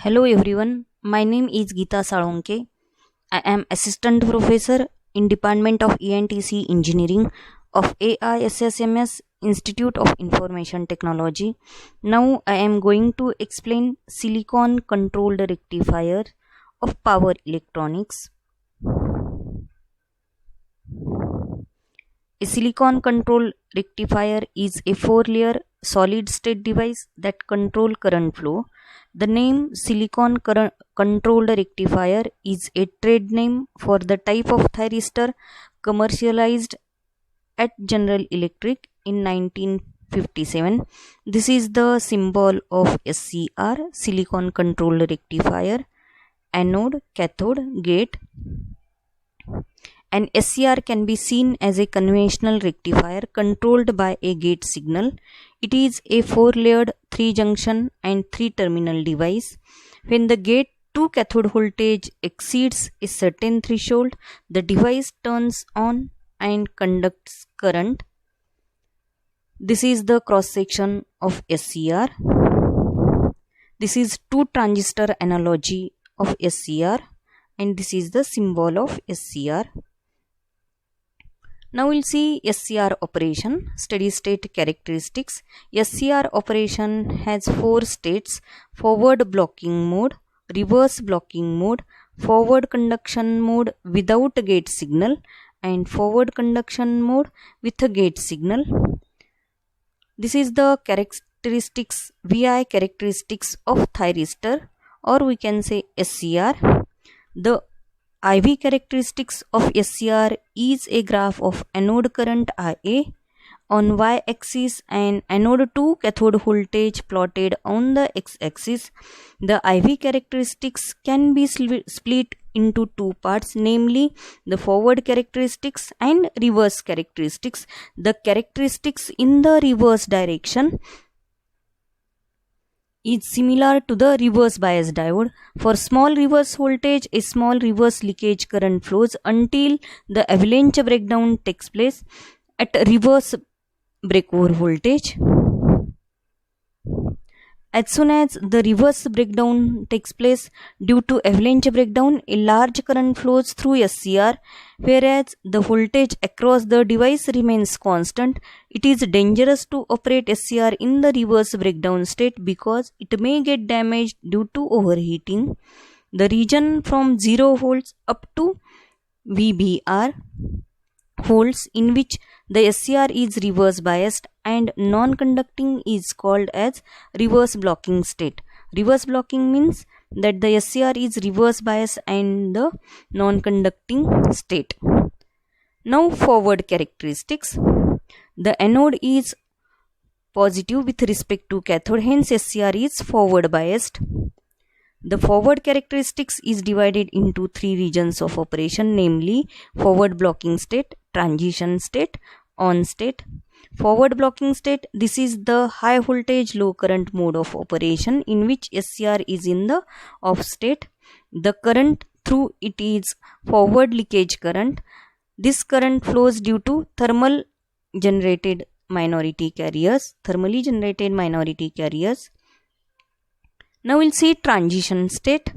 Hello everyone, my name is Geeta Salonke. I am Assistant Professor in Department of ENTC Engineering of AISSMS Institute of Information Technology. Now I am going to explain silicon controlled rectifier of power electronics. A silicon control rectifier is a four-layer solid-state device that control current flow. The name silicon controlled rectifier is a trade name for the type of thyristor commercialized at General Electric in 1957. This is the symbol of SCR, silicon controlled rectifier, anode, cathode, gate. An SCR can be seen as a conventional rectifier controlled by a gate signal. It is a four-layered, three-junction and three-terminal device. When the gate to cathode voltage exceeds a certain threshold, the device turns on and conducts current. This is the cross-section of SCR. This is two-transistor analogy of SCR, and this is the symbol of SCR. Now we'll see SCR operation, steady state characteristics. SCR operation has four states: forward blocking mode, reverse blocking mode, forward conduction mode without a gate signal, and forward conduction mode with a gate signal. This is the characteristics, VI characteristics of thyristor, or we can say SCR. The IV characteristics of SCR is a graph of anode current IA on y-axis and anode to cathode voltage plotted on the x-axis. The IV characteristics can be split into two parts, namely the forward characteristics and reverse characteristics. The characteristics in the reverse direction is similar to the reverse bias diode. For small reverse voltage, a small reverse leakage current flows until the avalanche breakdown takes place at reverse breakover voltage. As soon as the reverse breakdown takes place due to avalanche breakdown, a large current flows through SCR, whereas the voltage across the device remains constant. It is dangerous to operate SCR in the reverse breakdown state because it may get damaged due to overheating. The region from 0 volts up to VBR volts in which the SCR is reverse biased and non-conducting is called as reverse blocking state. Reverse blocking means that the SCR is reverse biased and the non-conducting state. Now forward characteristics. The anode is positive with respect to cathode, hence SCR is forward biased. The forward characteristics is divided into three regions of operation, namely forward blocking state, transition state, on state. Forward blocking state, this is the high voltage low current mode of operation in which SCR is in the off state. The current through it is forward leakage current. This current flows due to thermally generated minority carriers. Now we'll see transition state.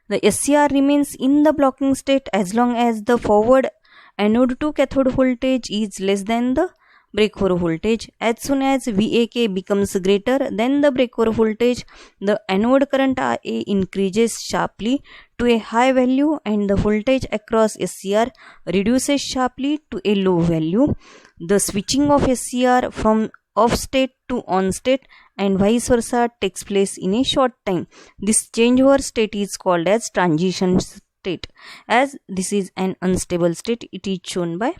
The SCR remains in the blocking state as long as the forward anode to cathode voltage is less than the breakover voltage. As soon as VAK becomes greater than the breakover voltage, the anode current IA increases sharply to a high value and the voltage across SCR reduces sharply to a low value. The switching of SCR from off state to on state and vice versa takes place in a short time. This changeover state is called as transition state. As this is an unstable state, it is shown by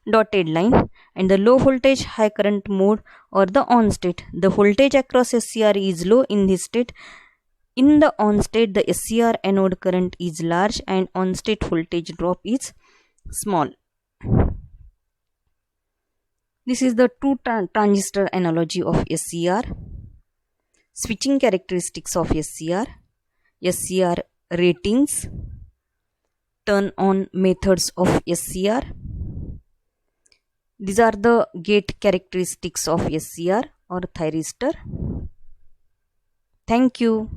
dotted line, and the low voltage high current mode or the on state. The voltage across SCR is low in this state. In the on state, the SCR anode current is large and on state voltage drop is small. This is the two transistor analogy of SCR. Switching characteristics of SCR, SCR ratings, turn on methods of SCR. These are the gate characteristics of SCR or thyristor. Thank you.